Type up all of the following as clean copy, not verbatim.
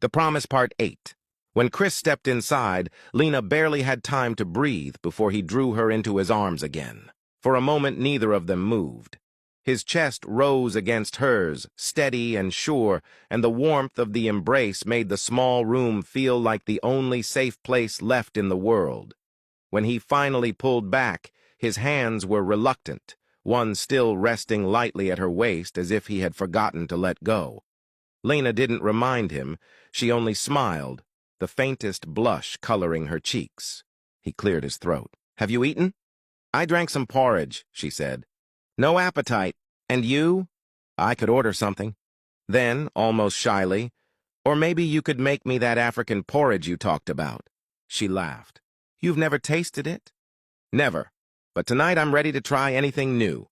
The Promise Part 8. When Chris stepped inside, Lena barely had time to breathe before he drew her into his arms again. For a moment, neither of them moved. His chest rose against hers, steady and sure, and the warmth of the embrace made the small room feel like the only safe place left in the world. When he finally pulled back, his hands were reluctant, one still resting lightly at her waist as if he had forgotten to let go. Lena didn't remind him, she only smiled, the faintest blush coloring her cheeks. He cleared his throat. "Have you eaten?" "I drank some porridge," she said. "No appetite. And you?" "I could order something." Then, almost shyly, "Or maybe you could make me that African porridge you talked about." She laughed. "You've never tasted it?" "Never. But tonight I'm ready to try anything new."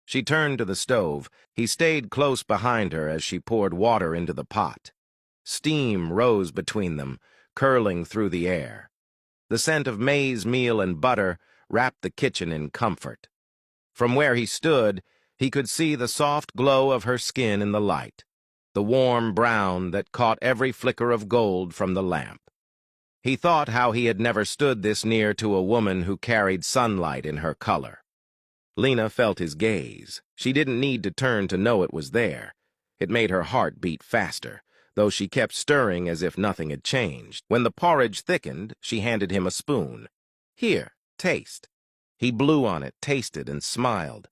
She turned to the stove. He stayed close behind her as she poured water into the pot. Steam rose between them, curling through the air. The scent of maize meal and butter wrapped the kitchen in comfort. From where he stood, he could see the soft glow of her skin in the light, the warm brown that caught every flicker of gold from the lamp. He thought how he had never stood this near to a woman who carried sunlight in her color. Lena felt his gaze. She didn't need to turn to know it was there. It made her heart beat faster, though she kept stirring as if nothing had changed. When the porridge thickened, she handed him a spoon. "Here, taste." He blew on it, tasted, and smiled.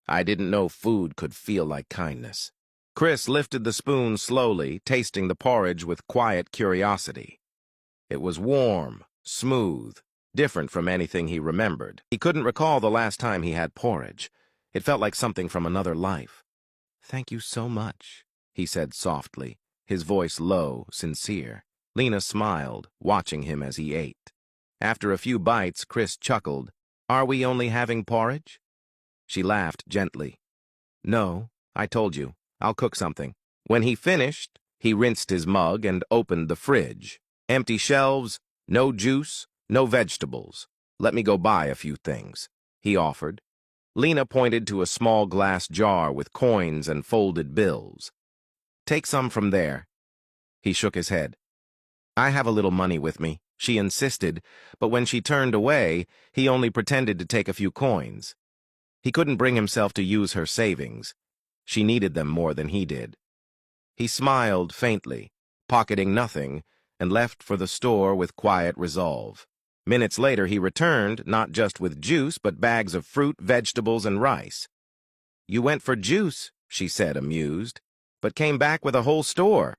"I didn't know food could feel like kindness." Chris lifted the spoon slowly, tasting the porridge with quiet curiosity. It was warm, smooth, different from anything he remembered. He couldn't recall the last time he had porridge. It felt like something from another life. "Thank you so much," he said softly, his voice low, sincere. Lena smiled, watching him as he ate. After a few bites, Chris chuckled. "Are we only having porridge?" She laughed gently. "No, I told you. I'll cook something." When he finished, he rinsed his mug and opened the fridge. Empty shelves, no juice, no vegetables. "Let me go buy a few things," he offered. Lena pointed to a small glass jar with coins and folded bills. "Take some from there." He shook his head. "I have a little money with me," she insisted, but when she turned away, he only pretended to take a few coins. He couldn't bring himself to use her savings. She needed them more than he did. He smiled faintly, pocketing nothing, and left for the store with quiet resolve. Minutes later, he returned, not just with juice, but bags of fruit, vegetables, and rice. "You went for juice," she said, amused, "but came back with a whole store."